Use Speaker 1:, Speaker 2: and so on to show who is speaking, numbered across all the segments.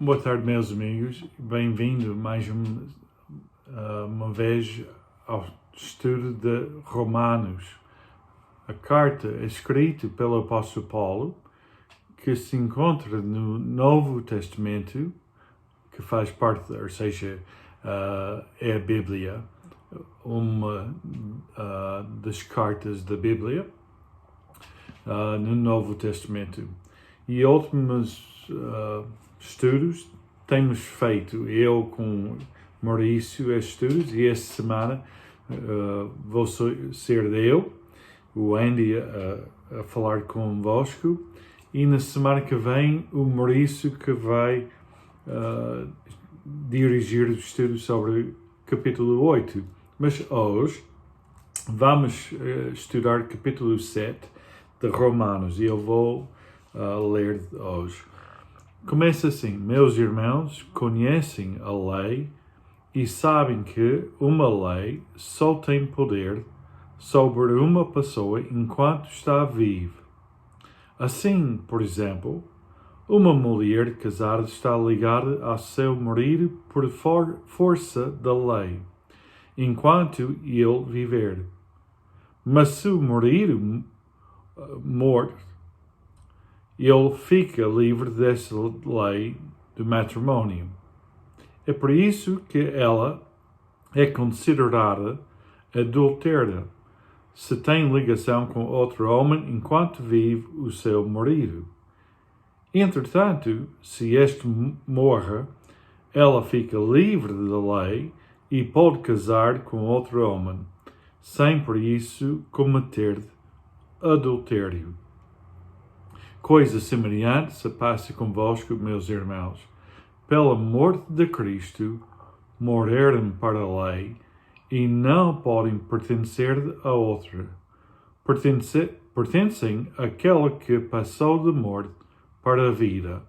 Speaker 1: Boa tarde, meus amigos. Bem-vindo mais uma vez ao estudo de Romanos. A carta é escrita pelo apóstolo Paulo, que se encontra no Novo Testamento, que faz parte, ou seja, é a Bíblia, uma das cartas da Bíblia, no Novo Testamento. E últimos estudos temos feito, eu com Maurício, estudos, e esta semana vou ser eu, o Andy, a falar convosco, e na semana que vem o Maurício que vai dirigir os estudos sobre capítulo 8. Mas hoje vamos estudar capítulo 7 de Romanos, e eu vou ler hoje. Começa assim: meus irmãos conhecem a lei e sabem que uma lei só tem poder sobre uma pessoa enquanto está viva. Assim, por exemplo, uma mulher casada está ligada ao seu marido por força da lei, enquanto ele viver. Mas se o marido morre, ele fica livre dessa lei do matrimônio. É por isso que ela é considerada adúltera, se tem ligação com outro homem enquanto vive o seu marido. Entretanto, se este morre, ela fica livre da lei e pode casar com outro homem, sem por isso cometer adultério. Coisa semelhante se passa convosco, meus irmãos. Pela morte de Cristo, morreram para a lei e não podem pertencer a outra. Pertencem àquela que passou de morte para a vida,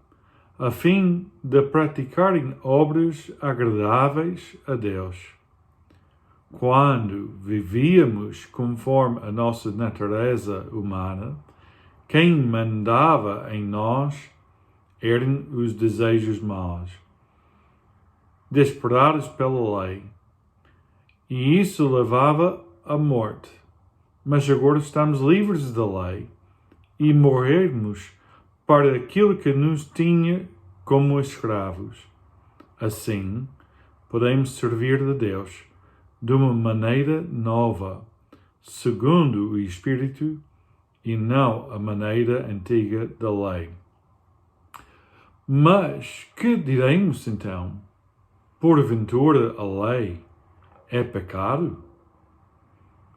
Speaker 1: a fim de praticarem obras agradáveis a Deus. Quando vivíamos conforme a nossa natureza humana, quem mandava em nós eram os desejos maus, desesperados pela lei, e isso levava à morte. Mas agora estamos livres da lei e morremos para aquilo que nos tinha como escravos. Assim, podemos servir a Deus de uma maneira nova, segundo o Espírito, e não a maneira antiga da lei. Mas que diremos então? Porventura a lei é pecado?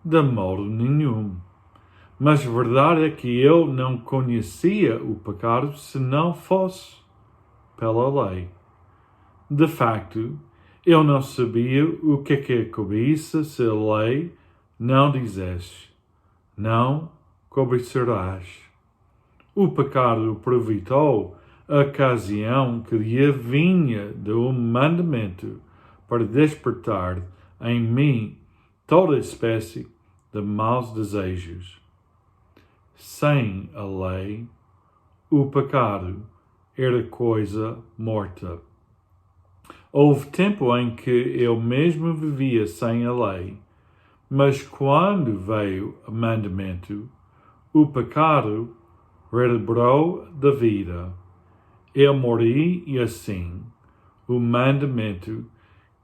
Speaker 1: De modo nenhum. Mas a verdade é que eu não conhecia o pecado se não fosse pela lei. De facto, eu não sabia o que é cobiça se a lei não dissesse: não cobiçarás. O pecado aproveitou a ocasião que lhe vinha do mandamento para despertar em mim toda espécie de maus desejos. Sem a lei, o pecado era coisa morta. Houve tempo em que eu mesmo vivia sem a lei, mas quando veio o mandamento, o pecado redobrou da vida. Eu morri e assim, o mandamento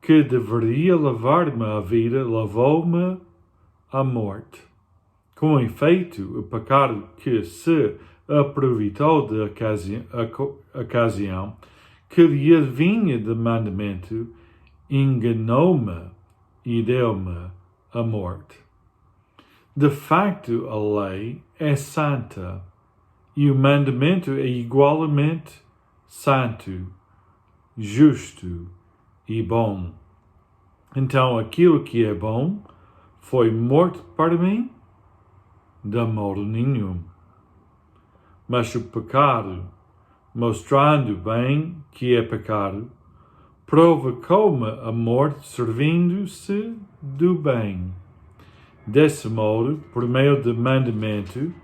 Speaker 1: que deveria levar-me à vida levou-me à morte. Com efeito, o pecado que se aproveitou da ocasião que lhe vinha do mandamento enganou-me e deu-me a morte. De facto, a lei é santa e o mandamento é igualmente santo, justo e bom. Então, aquilo que é bom foi morto para mim? De modo nenhum. Mas o pecado, mostrando bem que é pecado, provocou-me a morte servindo-se do bem. Desse modo, por meio do mandamento,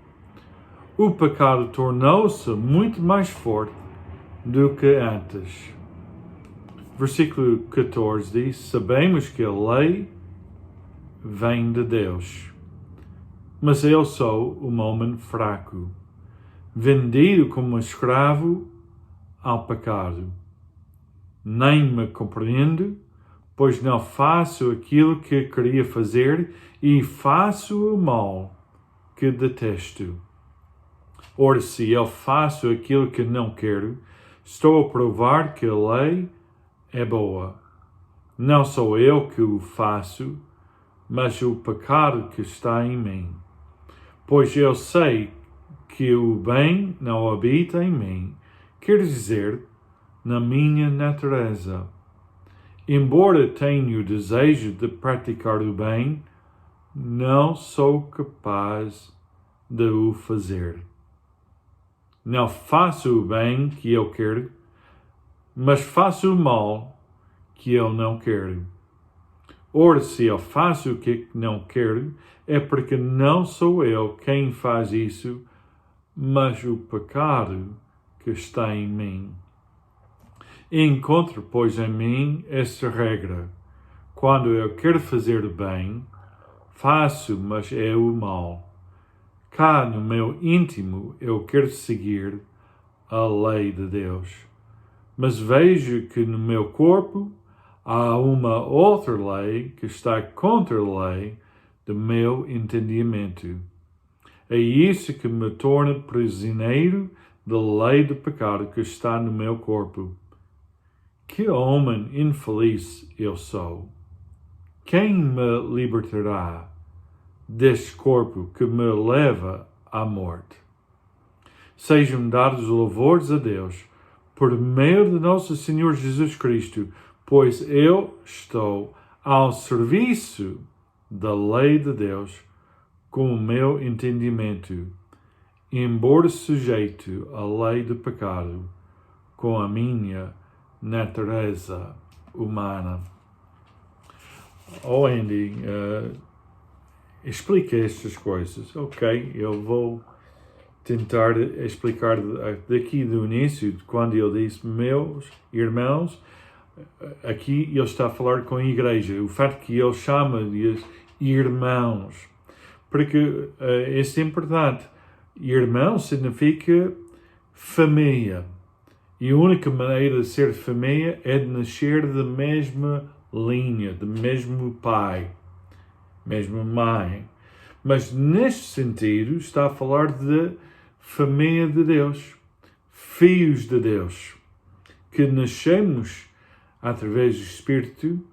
Speaker 1: o pecado tornou-se muito mais forte do que antes. Versículo 14 diz: sabemos que a lei vem de Deus, mas eu sou um homem fraco, vendido como escravo ao pecado. Nem me compreendo, pois não faço aquilo que queria fazer e faço o mal que detesto. Ora, se eu faço aquilo que não quero, estou a provar que a lei é boa. Não sou eu que o faço, mas o pecado que está em mim. Pois eu sei que o bem não habita em mim, quer dizer, na minha natureza. Embora tenha o desejo de praticar o bem, não sou capaz de o fazer. Não faço o bem que eu quero, mas faço o mal que eu não quero. Ora, se eu faço o que não quero, é porque não sou eu quem faz isso, mas o pecado que está em mim. Encontro, pois, em mim esta regra: quando eu quero fazer o bem, faço, mas é o mal. Cá no meu íntimo eu quero seguir a lei de Deus, mas vejo que no meu corpo há uma outra lei que está contra a lei do meu entendimento. É isso que me torna prisioneiro da lei do pecado que está no meu corpo. Que homem infeliz eu sou! Quem me libertará deste corpo que me leva à morte? Sejam dados louvores a Deus por meio de nosso Senhor Jesus Cristo, pois eu estou ao serviço da lei de Deus com o meu entendimento, embora sujeito à lei do pecado com a minha natureza humana. Andy, explica estas coisas. Ok, eu vou tentar explicar daqui do início, quando ele disse meus irmãos, aqui ele está a falar com a igreja. O facto que ele chama-lhes irmãos, porque isso é importante. Irmão significa família. E a única maneira de ser família é de nascer da mesma linha, do mesmo pai, mesma mãe. Mas neste sentido está a falar de família de Deus, filhos de Deus, que nascemos através do Espírito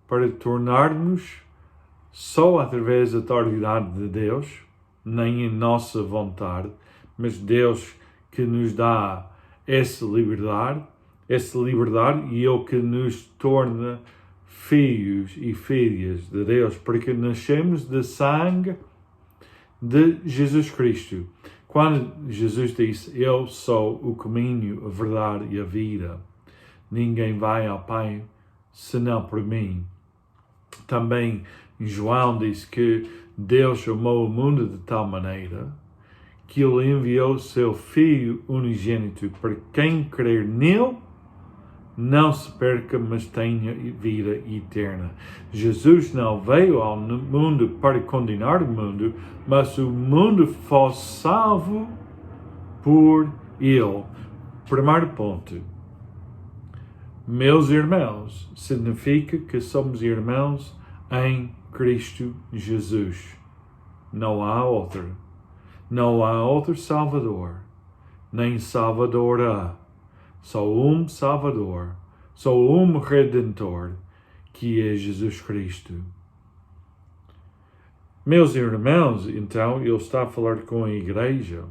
Speaker 1: para tornarmos só através da autoridade de Deus, nem em nossa vontade, mas Deus que nos dá essa liberdade e é o que nos torna filhos e filhas de Deus, porque nascemos de sangue de Jesus Cristo. Quando Jesus disse, eu sou o caminho, a verdade e a vida, ninguém vai ao Pai senão por mim. Também João disse que Deus amou o mundo de tal maneira que ele enviou seu Filho unigênito para quem crer nele não se perca, mas tenha vida eterna. Jesus não veio ao mundo para condenar o mundo, mas o mundo foi salvo por ele. Primeiro ponto. Meus irmãos, significa que somos irmãos em Cristo Jesus. Não há outro. Não há outro Salvador, nem Salvador há. Só um Salvador, só um Redentor, que é Jesus Cristo. Meus irmãos, então, ele está a falar com a igreja,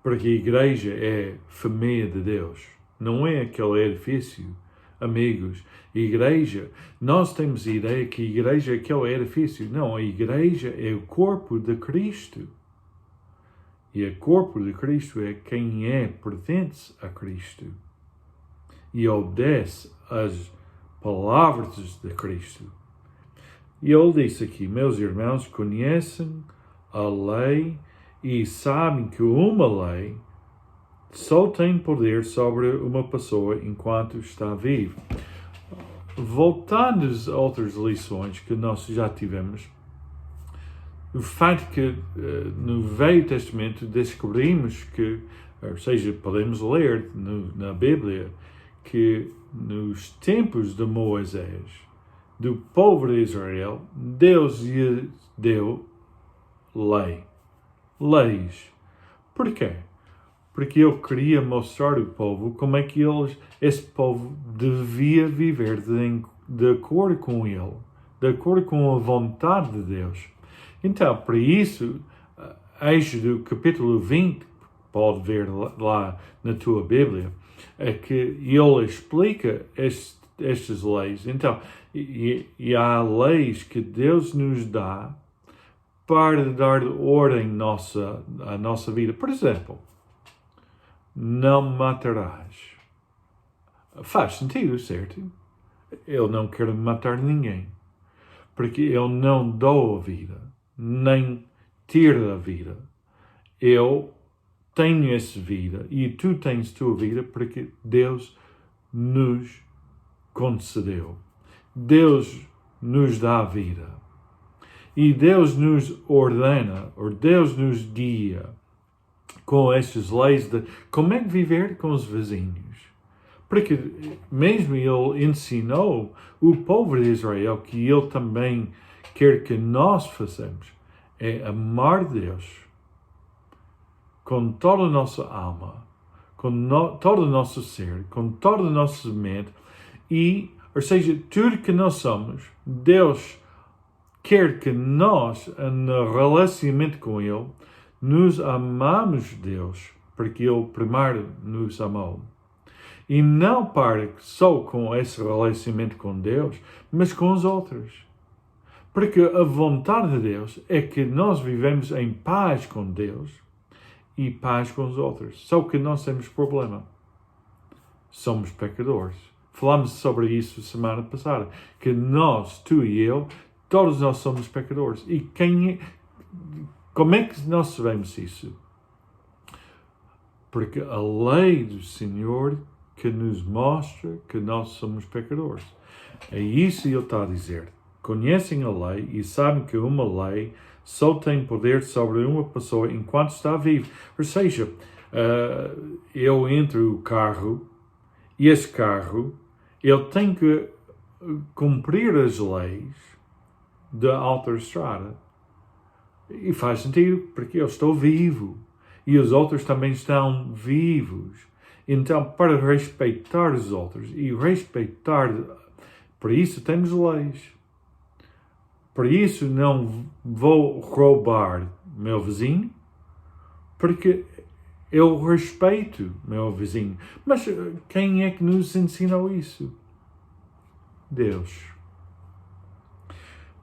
Speaker 1: porque a igreja é família de Deus, não é aquele edifício. Amigos, igreja, nós temos a ideia que a igreja é aquele edifício. Não, a igreja é o corpo de Cristo. E o corpo de Cristo é quem pertence a Cristo e obedece às palavras de Cristo. E ele disse aqui, meus irmãos, conhecem a lei e sabem que uma lei só tem poder sobre uma pessoa enquanto está vivo. Voltando às outras lições que nós já tivemos, o fato que no Velho Testamento descobrimos que, ou seja, podemos ler na Bíblia, que nos tempos de Moisés, do povo de Israel, Deus lhe deu leis. Por quê? Porque ele queria mostrar ao povo como é que esse povo devia viver de acordo com ele, de acordo com a vontade de Deus. Então, para isso, Êxodo capítulo 20, pode ver lá na tua Bíblia, é que ele explica estas leis. Então, e há leis que Deus nos dá para dar ordem à nossa vida. Por exemplo, não matarás. Faz sentido, certo? Eu não quero matar ninguém, porque eu não dou a vida, nem tiro a vida. Eu tenho essa vida e tu tens tua vida porque Deus nos concedeu. Deus nos dá a vida. E Deus nos ordena, ou Deus nos guia com estas leis de como é que viver com os vizinhos. Porque mesmo ele ensinou o povo de Israel que ele também quer que nós façamos, é amar Deus com toda a nossa alma, com todo o nosso ser, com toda a nossa mente, ou seja, tudo que nós somos, Deus quer que nós, no relacionamento com Ele, nos amamos Deus, porque Ele primeiro nos amou. E não para só com esse relacionamento com Deus, mas com os outros. Porque a vontade de Deus é que nós vivemos em paz com Deus e paz com os outros. Só que nós temos problema. Somos pecadores. Falámos sobre isso semana passada. Que nós, tu e eu, todos nós somos pecadores. E como é que nós sabemos isso? Porque a lei do Senhor que nos mostra que nós somos pecadores. É isso que ele está a dizer. Conhecem a lei e sabem que uma lei só tem poder sobre uma pessoa enquanto está viva. Ou seja, eu entro no carro e esse carro, ele tem que cumprir as leis da autoestrada. E faz sentido, porque eu estou vivo. E os outros também estão vivos. Então, para respeitar os outros e respeitar... Por isso temos leis. Por isso não vou roubar meu vizinho, porque eu respeito meu vizinho. Mas quem é que nos ensinou isso? Deus.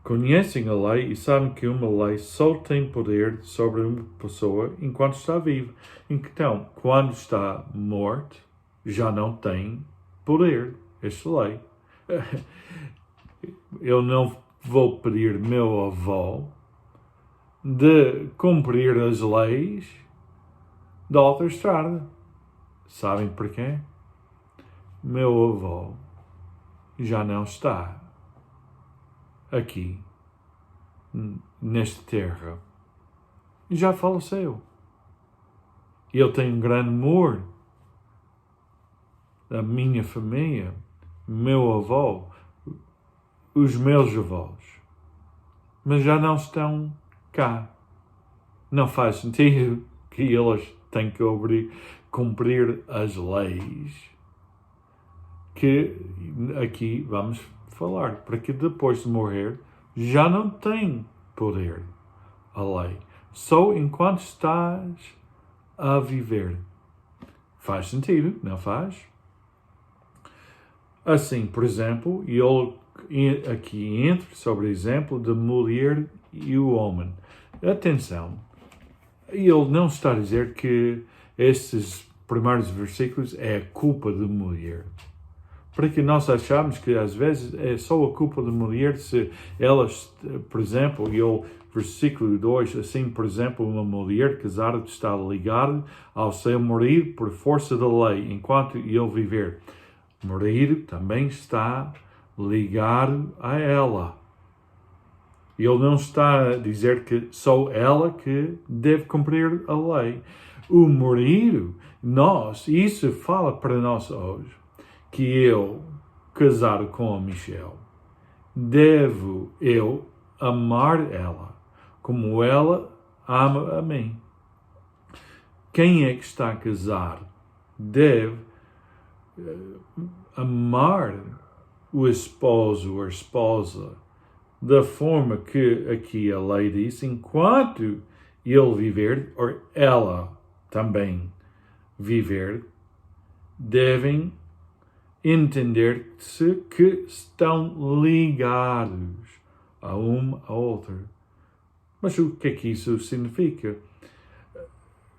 Speaker 1: Conhecem a lei e sabem que uma lei só tem poder sobre uma pessoa enquanto está viva. Então, quando está morto, já não tem poder esta lei. Eu não vou pedir meu avô de cumprir as leis da autoestrada. Sabem porquê? Meu avô já não está aqui, nesta terra. Já faleceu. Eu tenho um grande amor da minha família, meu avô, os meus avós. Mas já não estão cá. Não faz sentido que eles têm que cumprir as leis que aqui vamos falar, porque depois de morrer já não tem poder a lei. Só enquanto estás a viver. Faz sentido, não faz? Assim, por exemplo, eu aqui entro sobre o exemplo da mulher e o homem. Atenção, ele não está a dizer que estes primeiros versículos é a culpa da mulher. Porque nós achamos que às vezes é só a culpa da mulher se elas, por exemplo, ele Versículo 2, assim, por exemplo, uma mulher casada está ligada ao seu marido por força da lei, enquanto ele viver. O marido também está ligado a ela. Ele não está a dizer que só ela que deve cumprir a lei. O marido, isso fala para nós hoje, que eu, casado com a Michelle, devo eu amar ela como ela ama a mim. Quem é que está casado deve amar o esposo ou a esposa da forma que aqui a lei diz, enquanto ele viver, ou ela também viver, devem entender-se que estão ligados a um ao outro. Mas o que é que isso significa?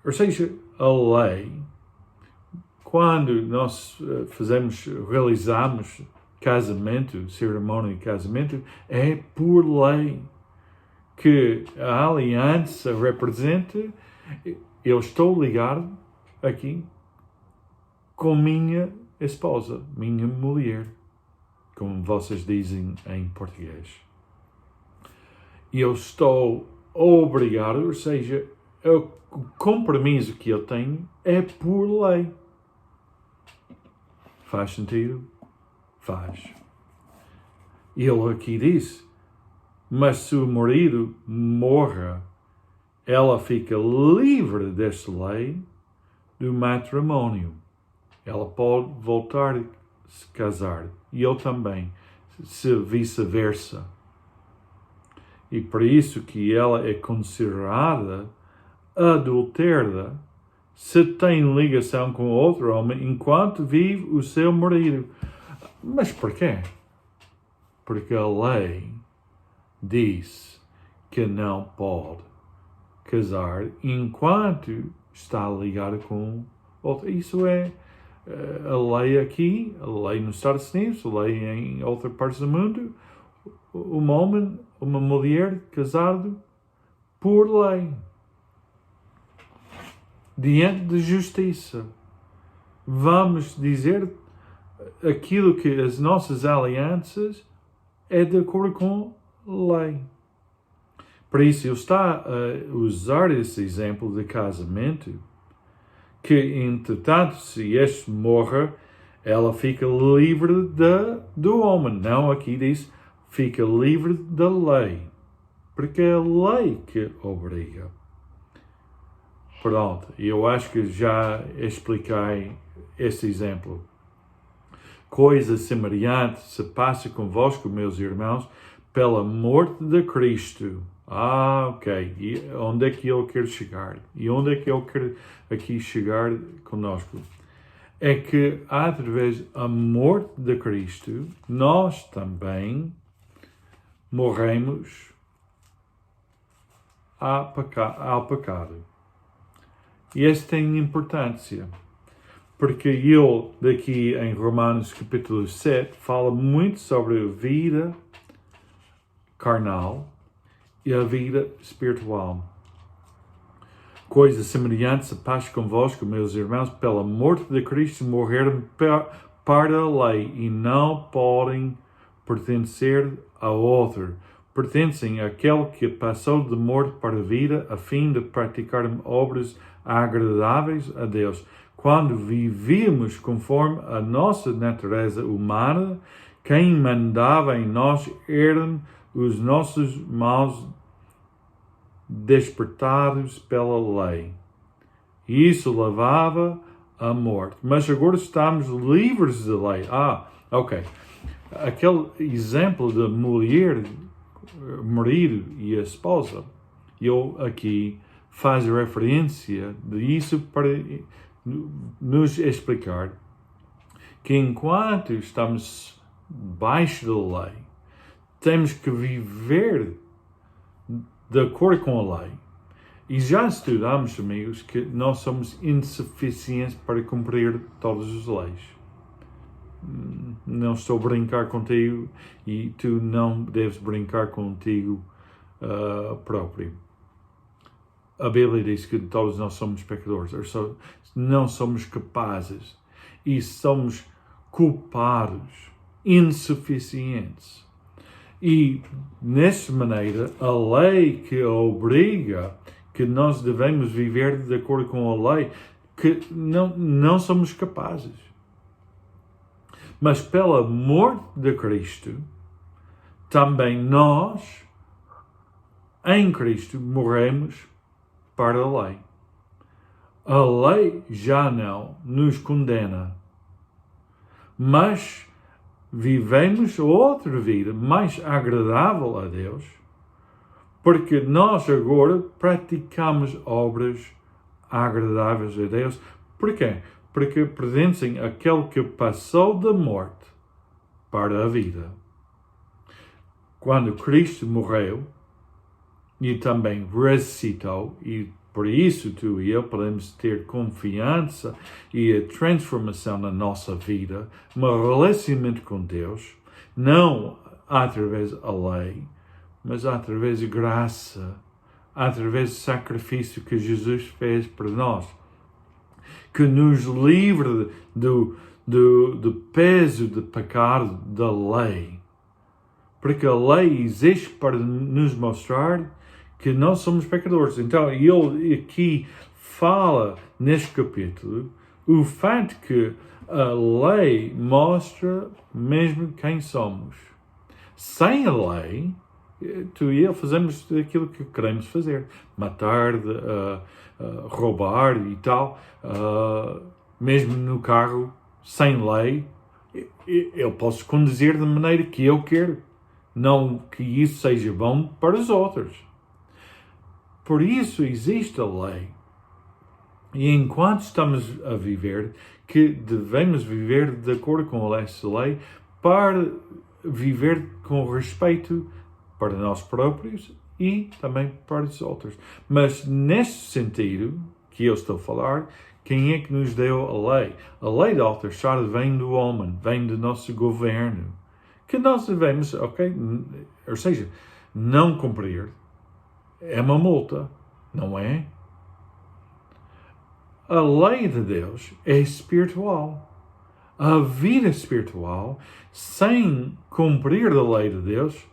Speaker 1: Ou seja, a lei, quando nós realizamos casamento, cerimônia de casamento, é por lei que a aliança representa, eu estou ligado aqui com minha esposa, minha mulher, como vocês dizem em português. E eu estou obrigado, ou seja, o compromisso que eu tenho é por lei. Faz sentido? Faz. Ele aqui diz, mas se o marido morre, ela fica livre desta lei do matrimônio. Ela pode voltar a se casar. E eu também, se vice-versa. E por isso que ela é considerada adulterada se tem ligação com outro homem enquanto vive o seu marido. Mas porquê? Porque a lei diz que não pode casar enquanto está ligado com outro. Isso é a lei aqui, a lei nos Estados Unidos, a lei em outras partes do mundo. Um homem, uma mulher casado por lei, diante de justiça. Vamos dizer aquilo que as nossas alianças é de acordo com a lei. Por isso, ele está a usar esse exemplo de casamento, que, entretanto, se este morre, ela fica livre do homem. Não, aqui diz, fica livre da lei. Porque é a lei que obriga. Pronto, eu acho que já expliquei esse exemplo. Coisa semelhante se passa convosco, meus irmãos, pela morte de Cristo. Ok. E onde é que eu quero chegar? E onde é que eu quero aqui chegar conosco? É que, através da morte de Cristo, nós também morremos ao pecado. E isso tem importância, porque ele, daqui em Romanos capítulo 7, fala muito sobre a vida carnal e a vida espiritual. Coisa semelhante se passa convosco, meus irmãos, pela morte de Cristo morreram para a lei e não podem pertencer a outro. Pertencem àquele que passou de morte para a vida a fim de praticar obras agradáveis a Deus. Quando vivíamos conforme a nossa natureza humana, quem mandava em nós eram os nossos maus despertados pela lei. E isso levava à morte. Mas agora estamos livres da lei. Ok. Aquele exemplo da mulher, marido e a esposa, eu aqui faz referência disso para nos explicar que enquanto estamos debaixo da lei, temos que viver de acordo com a lei. E já estudamos, amigos, que nós somos insuficientes para cumprir todas as leis. Não estou a brincar contigo e tu não deves brincar contigo próprio. A Bíblia diz que todos nós somos pecadores, não somos capazes e somos culpados, insuficientes. E, nessa maneira, a lei que obriga que nós devemos viver de acordo com a lei, que não somos capazes. Mas pela morte de Cristo, também nós, em Cristo, morremos para a lei. A lei já não nos condena, mas vivemos outra vida mais agradável a Deus, porque nós agora praticamos obras agradáveis a Deus. Por quê? Porque pertencem àquele que passou da morte para a vida. Quando Cristo morreu e também ressuscitou, e por isso tu e eu podemos ter confiança e a transformação na nossa vida, um relacionamento com Deus, não através da lei, mas através da graça, através do sacrifício que Jesus fez por nós, que nos livra do peso do pecado da lei. Porque a lei existe para nos mostrar que nós somos pecadores. Então, ele aqui fala, neste capítulo, o fato que a lei mostra mesmo quem somos. Sem a lei, tu e eu fazemos aquilo que queremos fazer. Matar, roubar e tal. Mesmo no carro, sem lei, eu posso conduzir da maneira que eu quero. Não que isso seja bom para os outros. Por isso existe a lei. E enquanto estamos a viver, que devemos viver de acordo com essa lei para viver com respeito para nós próprios e também para os outros. Mas neste sentido que eu estou a falar, quem é que nos deu a lei? A lei da autoestrada vem do homem, vem do nosso governo. Que nós devemos, ou seja, não cumprir é uma multa, não é? A lei de Deus é espiritual. A vida espiritual, sem cumprir a lei de Deus,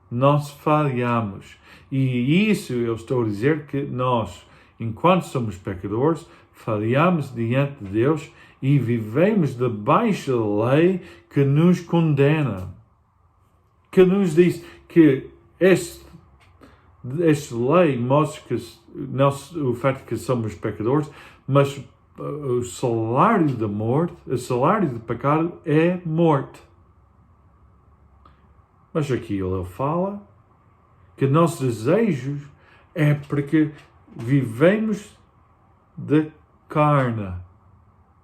Speaker 1: nós falhamos. E isso eu estou a dizer que nós, enquanto somos pecadores, falhamos diante de Deus e vivemos debaixo da lei que nos condena. Que nos diz que esta lei mostra que o facto de que somos pecadores, mas o salário da morte, o salário do pecado é morte. Mas aqui ele fala que nossos desejos é porque vivemos de carne,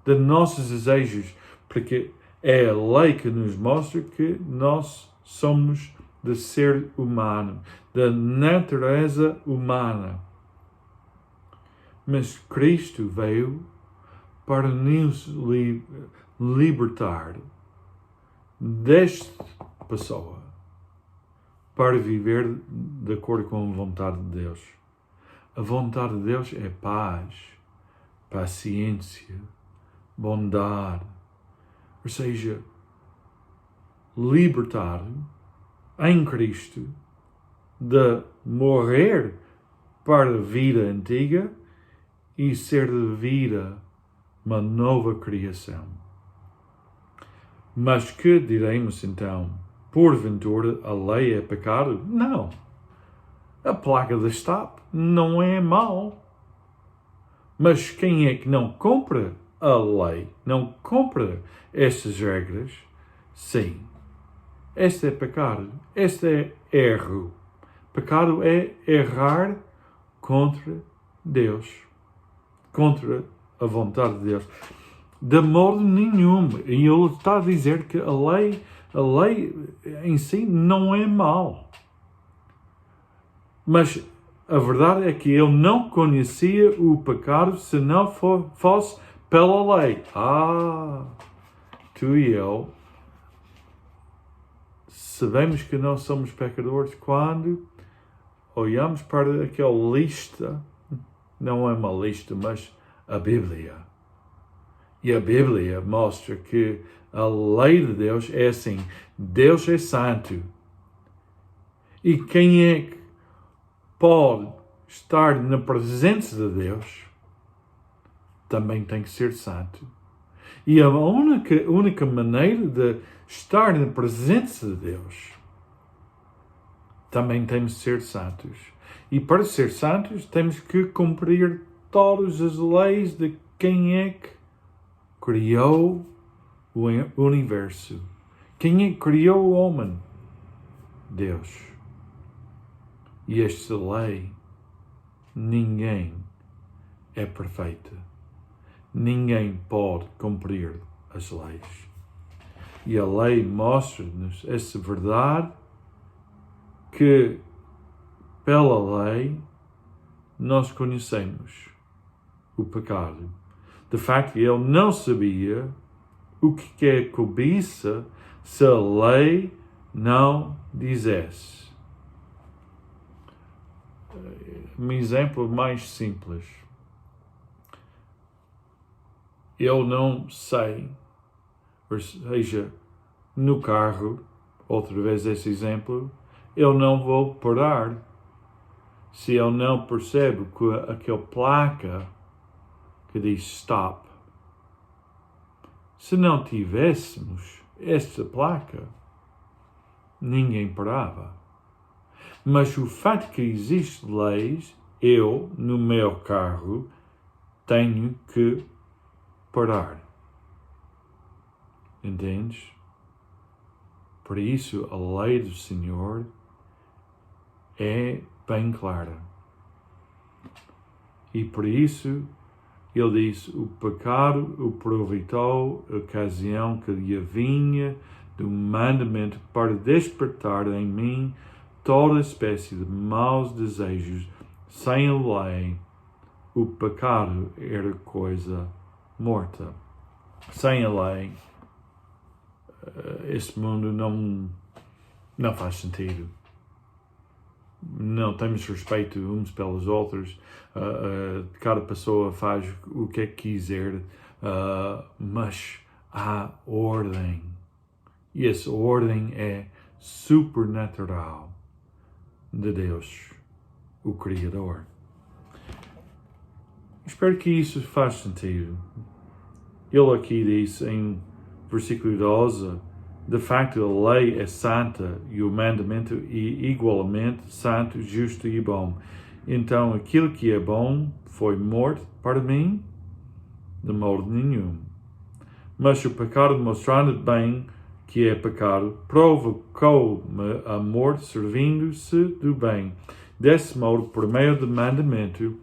Speaker 1: de nossos desejos, porque é a lei que nos mostra que nós somos de ser humano, da natureza humana. Mas Cristo veio para nos libertar desta pessoa, para viver de acordo com a vontade de Deus. A vontade de Deus é paz, paciência, bondade, ou seja, libertado em Cristo de morrer para a vida antiga e ser de vida uma nova criação. Mas que diremos então? Porventura a lei é pecado? Não. A placa de stop não é mau. Mas quem é que não cumpre a lei, não cumpre estas regras? Sim. Este é pecado. Este é erro. Pecado é errar contra Deus. Contra a vontade de Deus. De modo nenhum. E ele está a dizer que a lei em si não é mal. Mas a verdade é que ele não conhecia o pecado se não fosse pela lei. Tu e eu sabemos que nós somos pecadores quando olhamos para aquela lista, não é uma lista, mas a Bíblia. E a Bíblia mostra que a lei de Deus é assim: Deus é santo. E quem é que pode estar na presença de Deus também tem que ser santo. E a única maneira de estar na presença de Deus também temos de ser santos. E para ser santos temos que cumprir todas as leis de quem é que criou o universo. Quem é que criou o homem? Deus. E esta lei, ninguém é perfeito. Ninguém pode cumprir as leis. E a lei mostra-nos essa verdade que, pela lei, nós conhecemos o pecado. De facto, ele não sabia o que é cobiça se a lei não dissesse. Um exemplo mais simples. Eu não sei, ou seja, no carro, outra vez esse exemplo, eu não vou parar se eu não percebo que aquela placa que diz stop. Se não tivéssemos esta placa, ninguém parava. Mas o facto que existem leis, eu, no meu carro, tenho que parar. Entendes? Por isso, a lei do Senhor é bem clara. E por isso, ele disse, o pecado aproveitou a ocasião que lhe vinha do mandamento para despertar em mim toda espécie de maus desejos. Sem a lei, o pecado era coisa morta. Sem a lei, este mundo não faz sentido. Não temos respeito uns pelos outros. Cada pessoa faz o que quiser, mas há ordem. E essa ordem é supernatural de Deus, o Criador. Espero que isso faça sentido. Ele aqui diz em versículo 12, de facto a lei é santa e o mandamento é igualmente santo, justo e bom. Então aquilo que é bom foi morto para mim? De modo nenhum. Mas o pecado, mostrando bem que é pecado, provocou-me a morte servindo-se do bem. Desse modo, por meio do mandamento,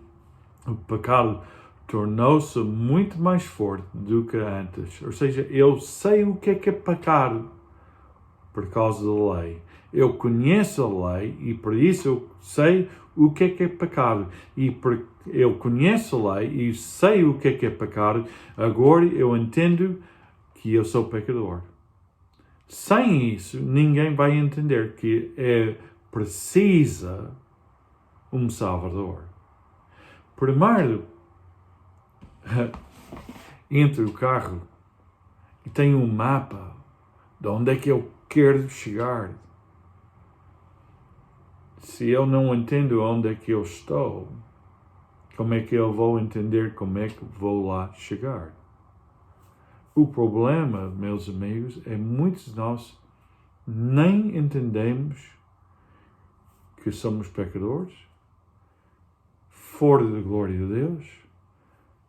Speaker 1: o pecado tornou-se muito mais forte do que antes. Ou seja, eu sei o que é pecado por causa da lei. Eu conheço a lei e por isso eu sei o que é pecado. E porque eu conheço a lei e sei o que é pecado, agora eu entendo que eu sou pecador. Sem isso, ninguém vai entender que precisa um Salvador. Primeiro, entre o carro e tem um mapa de onde é que eu quero chegar. Se eu não entendo onde é que eu estou, como é que eu vou entender como é que vou lá chegar? O problema, meus amigos, é muitos de nós nem entendemos que somos pecadores, fora da glória de Deus,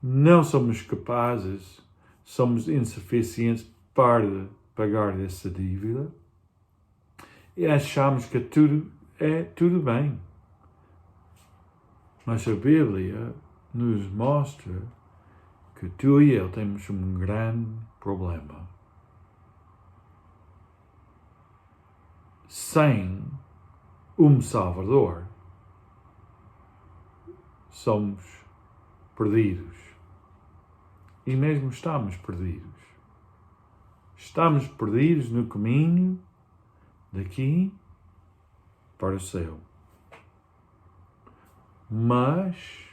Speaker 1: não somos capazes, somos insuficientes para pagar essa dívida e achamos que tudo bem. Mas a Bíblia nos mostra que tu e eu temos um grande problema. Sem um Salvador, somos perdidos. E mesmo estamos perdidos. Estamos perdidos no caminho daqui para o céu. mas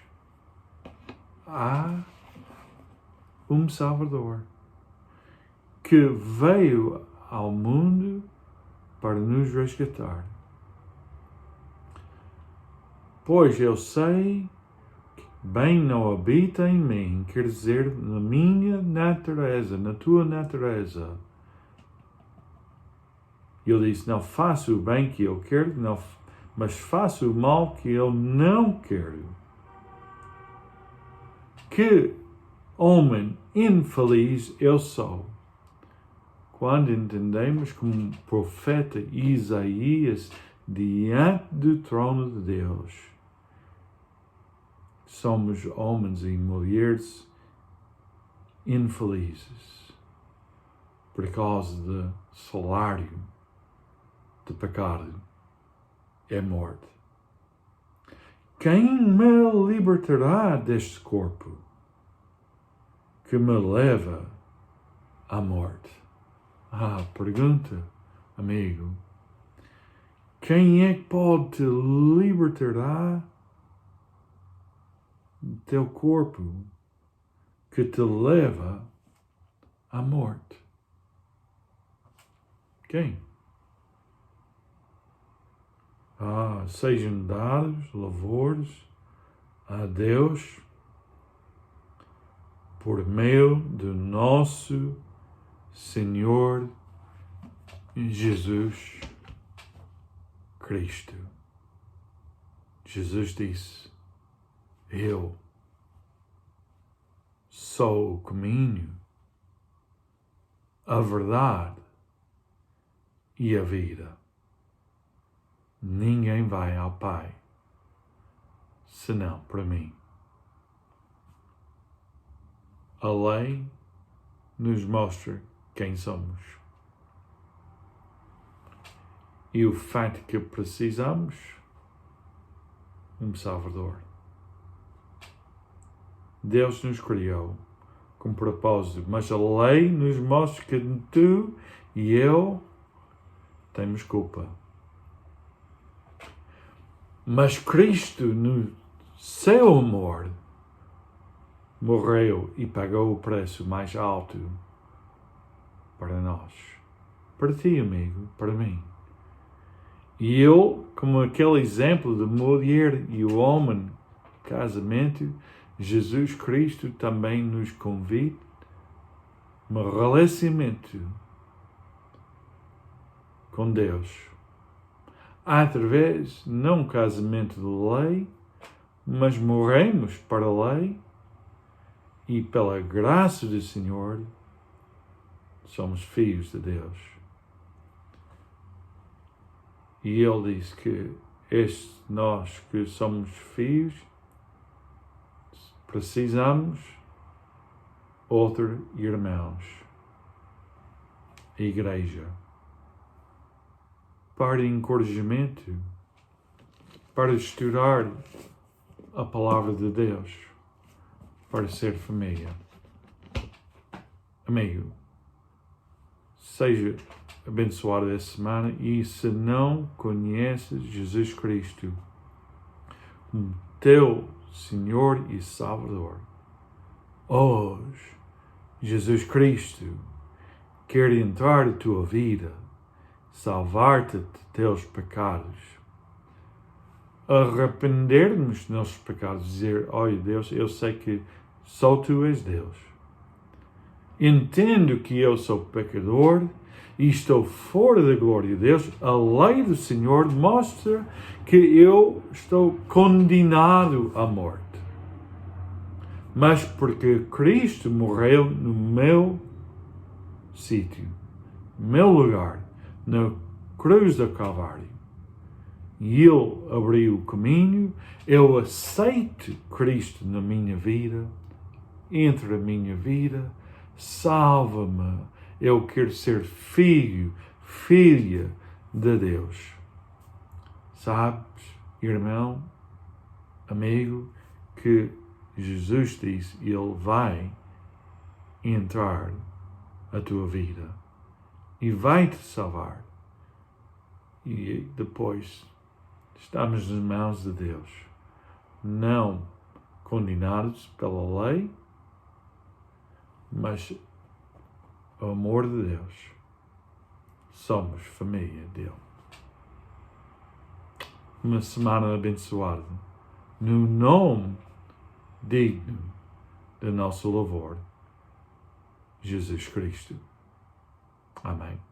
Speaker 1: há um Salvador que veio ao mundo para nos resgatar. Pois eu sei que bem não habita em mim, quer dizer, na minha natureza, na tua natureza. Eu disse, não faço o bem que eu quero, não, mas faço o mal que eu não quero. Que homem infeliz eu sou. Quando entendemos como profeta Isaías diante do trono de Deus, somos homens e mulheres infelizes por causa do salário do pecado é morte. Quem me libertará deste corpo que me leva à morte? Pergunta, amigo. Quem é que pode te libertar do teu corpo que te leva à morte? Quem? Sejam dados louvores a Deus por meio do nosso Senhor Jesus Cristo. Jesus disse, eu sou o caminho, a verdade e a vida. Ninguém vai ao Pai senão por mim. A lei nos mostra quem somos. E o fato que precisamos um Salvador. Deus nos criou com propósito, mas a lei nos mostra que tu e eu temos culpa. Mas Cristo, no seu amor, morreu e pagou o preço mais alto para nós. Para ti, amigo, para mim. E eu, como aquele exemplo da mulher e o homem, casamento, Jesus Cristo também nos convida a um relacionamento com Deus. Através, não casamento de lei, mas morremos para a lei e pela graça do Senhor somos filhos de Deus. E Ele diz que nós que somos filhos precisamos outros irmãos, a igreja, para encorajamento, para estudar a palavra de Deus, para ser família. Amigo, seja abençoado esta semana e se não conheces Jesus Cristo como teu Senhor e Salvador, hoje Jesus Cristo quer entrar na tua vida, salvar-te de teus pecados, arrepender-nos dos nossos pecados, dizer, olha Deus, eu sei que só Tu és Deus. Entendo que eu sou pecador e estou fora da glória de Deus. A lei do Senhor mostra que eu estou condenado à morte. Mas porque Cristo morreu no meu sítio, no meu lugar, na cruz do Calvário, e Ele abriu o caminho, eu aceito Cristo na minha vida, entra na minha vida, salva-me, eu quero ser filho, filha de Deus. Sabes, irmão, amigo, que Jesus disse, Ele vai entrar na tua vida e vai te salvar. E depois estamos nas mãos de Deus. não condenados pela lei, mas o amor de Deus. Somos família dele. Uma semana abençoada. No nome digno do nosso louvor, Jesus Cristo. Amém.